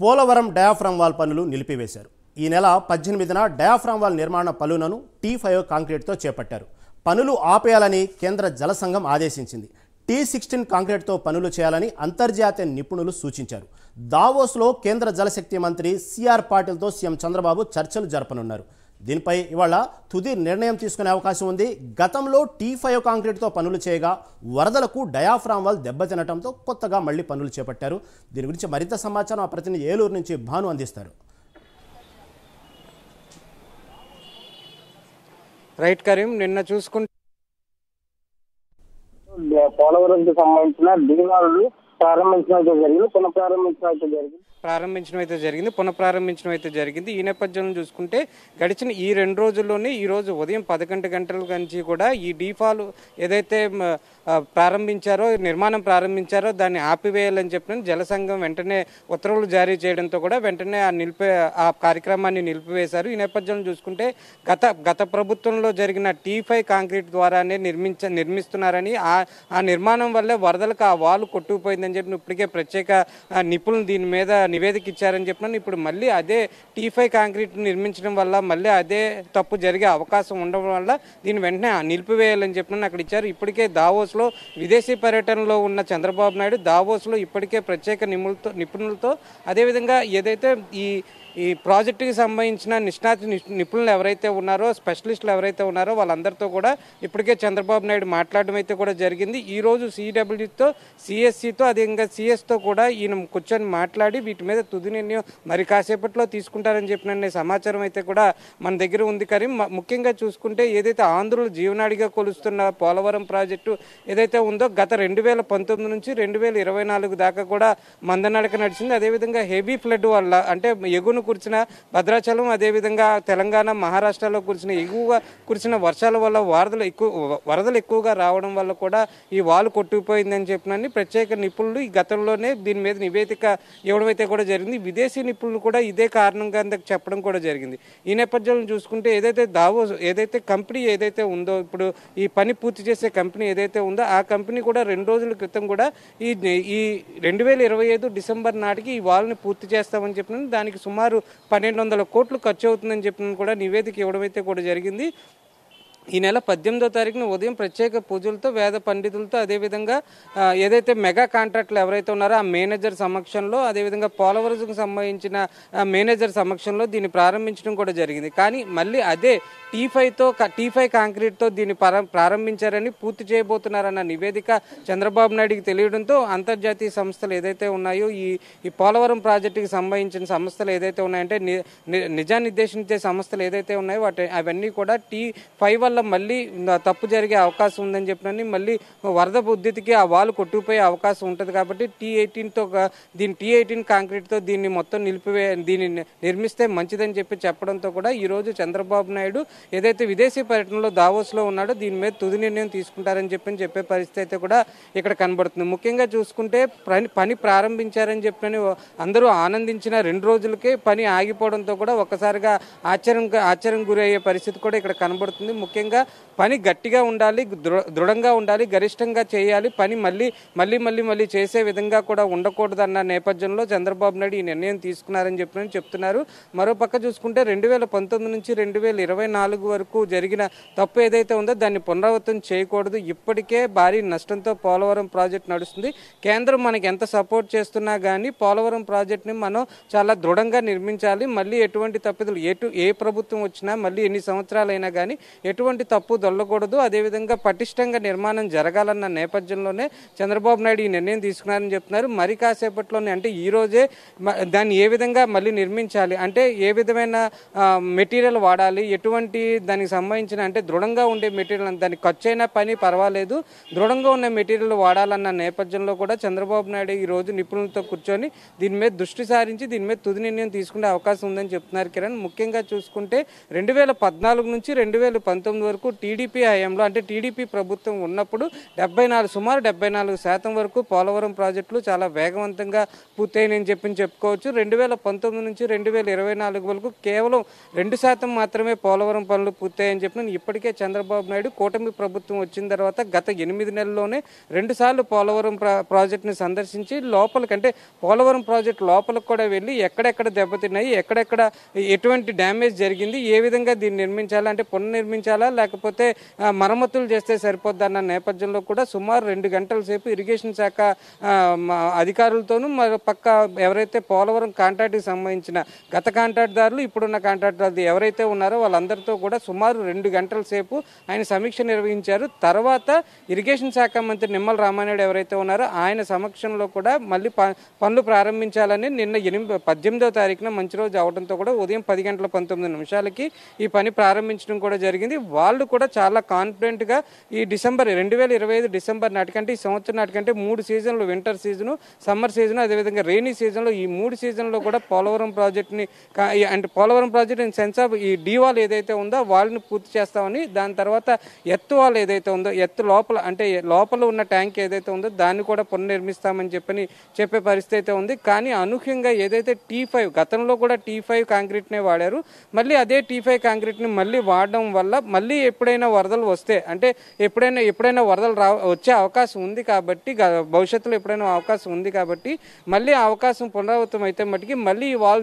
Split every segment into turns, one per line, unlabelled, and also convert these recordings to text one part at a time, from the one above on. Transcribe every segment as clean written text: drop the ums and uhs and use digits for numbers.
Polavaram diaphragm wall పనులు నిలిపివేశారు. ఈ నెల 18న డయాఫ్రామ్ వాల్ నిర్మాణ పనులను T5 కాంక్రీట్తో చేపట్టారు. పనులు ఆపేయాలని కేంద్ర జల సంఘం ఆదేశించింది. T16 కాంక్రీట్తో పనులు చేయాలని అంతర్జాతీయ నిపుణులు సూచించారు. దావోస్లో కేంద్ర జలశక్తి మంత్రి సిఆర్ పాటిల్తో సీఎం చంద్రబాబు చర్చలు జరపనున్నారు. దీనిపై ఇవాళ తుది నిర్ణయం తీసుకునే అవకాశం ఉంది. గతంలో T5 కాంక్రీట్తో పనులు చేయగా వరదలకు డయాఫ్రామ్ వాల్ దెబ్బతినటంతో కొత్తగా మళ్లీ పనులు చేపట్టారు. దీని గురించి మరింత సమాచారం ఆ ప్రతినిధి ఏలూరు నుంచి భాను అందిస్తారు.
రైట్ కరీం, నిన్న చూసుకుంటే
పోలవరంకి సంబంధించిన దీవాలు ప్రారంభించడం జరిగింది,
పునఃప్రారంభించడం అయితే జరిగింది. ఈ నేపథ్యంలో చూసుకుంటే గడిచిన ఈ 2 రోజుల్లోనే ఈ రోజు ఉదయం 11 గంటల నుంచి కూడా ఈ డీఫాల్ ఏదైతే నిర్మాణం ప్రారంభించారో దాన్ని ఆపివేయాలని చెప్పిన జలసంఘం వెంటనే ఉత్తర్వులు జారీ చేయడంతో కూడా వెంటనే ఆ కార్యక్రమాన్ని నిలిపివేశారు. ఈ నేపథ్యంలో చూసుకుంటే గత ప్రభుత్వంలో జరిగిన T5 కాంక్రీట్ ద్వారానే నిర్మిస్తున్నారని ఆ నిర్మాణం వల్లే వరదలకు ఆ వాలు కొట్టుకుపోయిందని చెప్పి ఇప్పటికే ప్రత్యేక నిపుణులు దీని మీద నివేదిక ఇచ్చారని చెప్పినాను. ఇప్పుడు మళ్ళీ అదే T5 కాంక్రీట్ నిర్మించడం వల్ల మళ్ళీ అదే తప్పు జరిగే అవకాశం ఉండడం వల్ల దీన్ని వెంటనే నిలిపివేయాలని చెప్పినాను అక్కడ ఇచ్చారు. ఇప్పటికే దావోస్లో విదేశీ పర్యటనలో ఉన్న చంద్రబాబు నాయుడు దావోస్లో ఇప్పటికే ప్రత్యేక నిపుణులతో అదేవిధంగా ఏదైతే ఈ ప్రాజెక్టుకి సంబంధించిన నిపుణులు ఎవరైతే ఉన్నారో, స్పెషలిస్టులు ఎవరైతే ఉన్నారో వాళ్ళందరితో కూడా ఇప్పటికే చంద్రబాబు నాయుడు మాట్లాడడం అయితే కూడా జరిగింది. ఈరోజు CWతో, CSCతో, అదేవిధంగా CS తో కూడా ఈయన కూర్చొని మాట్లాడి వీటి మీద తుది నిర్ణయం మరి కాసేపట్లో తీసుకుంటారని చెప్పిన సమాచారం అయితే కూడా మన దగ్గర ఉంది. కరీం, ముఖ్యంగా చూసుకుంటే ఏదైతే ఆంధ్రులు జీవనాడిగా కొలుస్తున్న పోలవరం ప్రాజెక్టు ఏదైతే ఉందో గత 2019 నుంచి 2024 దాకా కూడా మందనడక నడిచింది. అదేవిధంగా హెవీ ఫ్లడ్ వల్ల అంటే ఎగును కురిసిన భద్రాచలం, అదేవిధంగా తెలంగాణ, మహారాష్ట్రలో ఎగువగా కురిసిన వర్షాల వల్ల వరదలు ఎక్కువగా రావడం వల్ల కూడా ఈ వాలు కొట్టుకుపోయిందని చెప్పినని ప్రత్యేక నిపుణులు ఈ గతంలోనే దీని మీద నివేదిక ఇవ్వడం అయితే కూడా జరిగింది. విదేశీ నిపుణులు కూడా ఇదే కారణంగా చెప్పడం కూడా జరిగింది. ఈ నేపథ్యంలో చూసుకుంటే ఏదైతే కంపెనీ ఏదైతే ఉందో, ఇప్పుడు ఈ పని పూర్తి చేసే కంపెనీ ఏదైతే ఉందో ఆ కంపెనీ కూడా 2 రోజుల క్రితం కూడా ఈ 2025 డిసెంబర్ నాటికి ఈ వాల్ని పూర్తి చేస్తామని చెప్పిన దానికి సుమారు 1200 కోట్లు ఖర్చు అవుతుందని చెప్పిన కూడా నివేదిక ఇవ్వడం అయితే కూడా జరిగింది. ఈ నెల 18వ తారీఖున ఉదయం ప్రత్యేక పూజలతో వేద పండితులతో అదేవిధంగా ఏదైతే మెగా కాంట్రాక్టులు ఎవరైతే ఉన్నారో ఆ మేనేజర్ సమక్షంలో, అదేవిధంగా పోలవరంకు సంబంధించిన మేనేజర్ సమక్షంలో దీన్ని ప్రారంభించడం కూడా జరిగింది. కానీ మళ్ళీ అదే T5 కాంక్రీట్తో దీన్ని ప్రారంభించారని, పూర్తి చేయబోతున్నారన్న నివేదిక చంద్రబాబు నాయుడికి తెలియడంతో అంతర్జాతీయ సంస్థలు ఏదైతే ఉన్నాయో ఈ పోలవరం ప్రాజెక్టుకి సంబంధించిన సంస్థలు ఏదైతే ఉన్నాయంటే నిజానిర్దేశించే సంస్థలు ఏదైతే ఉన్నాయో అవన్నీ కూడా T5 వల్ల మళ్ళీ తప్పు జరిగే అవకాశం ఉందని చెప్పినని మళ్ళీ వరద ఉద్ధృతికి ఆ వాలు కొట్టుకుపోయే అవకాశం ఉంటుంది కాబట్టి T18 కాంక్రీట్తో దీన్ని మొత్తం దీన్ని నిర్మిస్తే మంచిదని చెప్పడంతో కూడా ఈరోజు చంద్రబాబు నాయుడు ఏదైతే విదేశీ పర్యటనలో దావోస్లో ఉన్నాడో దీని మీద తుది నిర్ణయం తీసుకుంటారని చెప్పే పరిస్థితి అయితే కూడా ఇక్కడ కనబడుతుంది. ముఖ్యంగా చూసుకుంటే పని ప్రారంభించారని చెప్పని అందరూ ఆనందించిన 2 రోజులకే పని ఆగిపోవడంతో కూడా ఒక్కసారిగా ఆశ్చర్యం గురయ్యే పరిస్థితి కూడా ఇక్కడ కనబడుతుంది. ముఖ్యంగా పని గట్టిగా ఉండాలి, దృఢంగా ఉండాలి, గరిష్టంగా చేయాలి, పని మళ్ళీ చేసే విధంగా కూడా ఉండకూడదన్న నేపథ్యంలో చంద్రబాబు నాయుడు ఈ నిర్ణయం తీసుకున్నారని చెప్తున్నారు. మరోపక్క చూసుకుంటే 2019 నుంచి 2024 వరకు జరిగిన తప్పు ఏదైతే ఉందో దాన్ని పునరావృతం చేయకూడదు. ఇప్పటికే భారీ నష్టంతో పోలవరం ప్రాజెక్టు నడుస్తుంది. కేంద్రం మనకి ఎంత సపోర్ట్ చేస్తున్నా కానీ పోలవరం ప్రాజెక్టుని మనం చాలా దృఢంగా నిర్మించాలి. మళ్ళీ ఎటువంటి తప్పిదలు ఏ ప్రభుత్వం వచ్చినా మళ్ళీ ఎన్ని సంవత్సరాలైనా కానీ ఎటువంటి తప్పు దొల్లకూడదు, అదేవిధంగా పటిష్టంగా నిర్మాణం జరగాలన్న నేపథ్యంలోనే చంద్రబాబు నాయుడు ఈ నిర్ణయం తీసుకున్నారని చెప్తున్నారు. మరి కాసేపట్లోనే అంటే ఈ రోజే దాన్ని ఏ విధంగా మళ్ళీ నిర్మించాలి, అంటే ఏ విధమైన మెటీరియల్ వాడాలి, ఎటువంటి దానికి సంబంధించిన అంటే దృఢంగా ఉండే మెటీరియల్, దానికి ఖర్చు అయినా పని పర్వాలేదు, దృఢంగా ఉన్న మెటీరియల్ వాడాలన్న నేపథ్యంలో కూడా చంద్రబాబు నాయుడు ఈ రోజు నిపుణులతో కూర్చొని దీని మీద దృష్టి సారించి దీని మీద తుది నిర్ణయం తీసుకునే అవకాశం ఉందని చెప్తున్నారు. కిరణ్, ముఖ్యంగా చూసుకుంటే 2014 నుంచి 2019 వరకు టీడీపీ హయాంలో అంటే టీడీపీ ప్రభుత్వం ఉన్నప్పుడు సుమారు 74% వరకు పోలవరం ప్రాజెక్టులు చాలా వేగవంతంగా పూర్తయినని చెప్పుకోవచ్చు. 2019 నుంచి 2024 వరకు కేవలం 2% మాత్రమే పోలవరం పనులు పూర్తయ్యని చెప్పిన ఇప్పటికే చంద్రబాబు నాయుడు కూటమి ప్రభుత్వం వచ్చిన తర్వాత గత 8 నెలల్లోనే 2 సార్లు పోలవరం ప్రాజెక్టుని సందర్శించి లోపలికంటే పోలవరం ప్రాజెక్టు లోపలికి కూడా వెళ్ళి ఎక్కడెక్కడ దెబ్బతిన్నాయి, ఎక్కడెక్కడ ఎటువంటి డ్యామేజ్ జరిగింది, ఏ విధంగా దీన్ని నిర్మించాలా, అంటే పునర్నిర్మించాలా లేకపోతే మరమ్మతులు చేస్తే సరిపోద్దన్న నేపథ్యంలో కూడా సుమారు 2 గంటల సేపు ఇరిగేషన్ శాఖ అధికారులతోనూ మరో పక్క ఎవరైతే పోలవరం కాంట్రాక్ట్కి సంబంధించిన గత కాంట్రాక్ట్దారులు ఇప్పుడున్న కాంట్రాక్ట్దారులు ఎవరైతే ఉన్నారో వాళ్ళందరితో కూడా సుమారు 2 గంటల సేపు ఆయన సమీక్ష నిర్వహించారు. తర్వాత ఇరిగేషన్ శాఖ మంత్రి నిమ్మల రామానాయుడు ఎవరైతే ఉన్నారో ఆయన సమక్షంలో కూడా మళ్ళీ పనులు ప్రారంభించాలని నిన్న 18వ తారీఖున మంచి రోజు అవడంతో కూడా ఉదయం 10:19 ఈ పని ప్రారంభించడం కూడా జరిగింది. వాళ్ళు కూడా చాలా కాన్ఫిడెంట్గా ఈ 2025 డిసెంబర్ నాటికంటే ఈ సంవత్సరం నాటికంటే 3 సీజన్లు, వింటర్ సీజను, సమ్మర్ సీజను, అదేవిధంగా రెయినీ సీజన్లో ఈ 3 సీజన్లో కూడా పోలవరం ప్రాజెక్టుని అంటే Polavaram project in sense of ఈ డీవాల్ ఏదైతే ఉందో వాళ్ళని పూర్తి చేస్తామని, దాని తర్వాత ఎత్తు వాల్ ఏదైతే ఉందో ఎత్తు లోపల అంటే లోపల ఉన్న ట్యాంక్ ఏదైతే ఉందో దాన్ని కూడా పునర్నిర్మిస్తామని చెప్పే పరిస్థితి అయితే ఉంది. కానీ అనూహ్యంగా ఏదైతే T5 గతంలో కూడా T5 కాంక్రీట్నే వాడారు, మళ్ళీ అదే T5 కాంక్రీట్ని మళ్ళీ వాడడం వల్ల మళ్ళీ ఎప్పుడైనా వరదలు వస్తే అంటే ఎప్పుడైనా వరదలు వచ్చే అవకాశం ఉంది కాబట్టి భవిష్యత్తులో ఎప్పుడైనా అవకాశం ఉంది కాబట్టి మళ్ళీ ఆ అవకాశం పునరావృతం అయితే మటుకి మళ్ళీ ఈ వాల్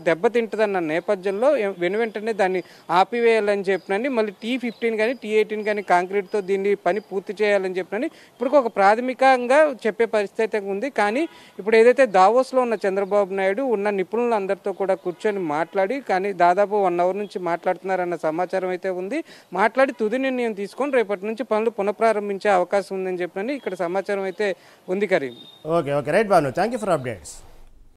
దెబ్బతింటుందన్న నేపథ్యంలో వెంటనే దాన్ని ఆపివేయాలని చెప్పినని మళ్ళీ T15 కానీ T18 కానీ కాంక్రీట్తో దీన్ని పని పూర్తి చేయాలని చెప్పినని ఇప్పుడు ఒక ప్రాథమికంగా చెప్పే పరిస్థితి ఉంది. కానీ ఇప్పుడు ఏదైతే దావోస్లో ఉన్న చంద్రబాబు నాయుడు ఉన్న నిపుణులందరితో కూడా కూర్చొని మాట్లాడి కానీ దాదాపు 1 అవర్ నుంచి మాట్లాడుతున్నారన్న సమాచారం అయితే ఉంది. మాట్లాడి తుది నిర్ణయం తీసుకొని రేపటి నుంచి పనులు పునఃప్రారంభించే అవకాశం ఉందని చెప్పినని ఇక్కడ సమాచారం అయితే ఉంది. Karim.
Okay right Bhanu, thank you for updates.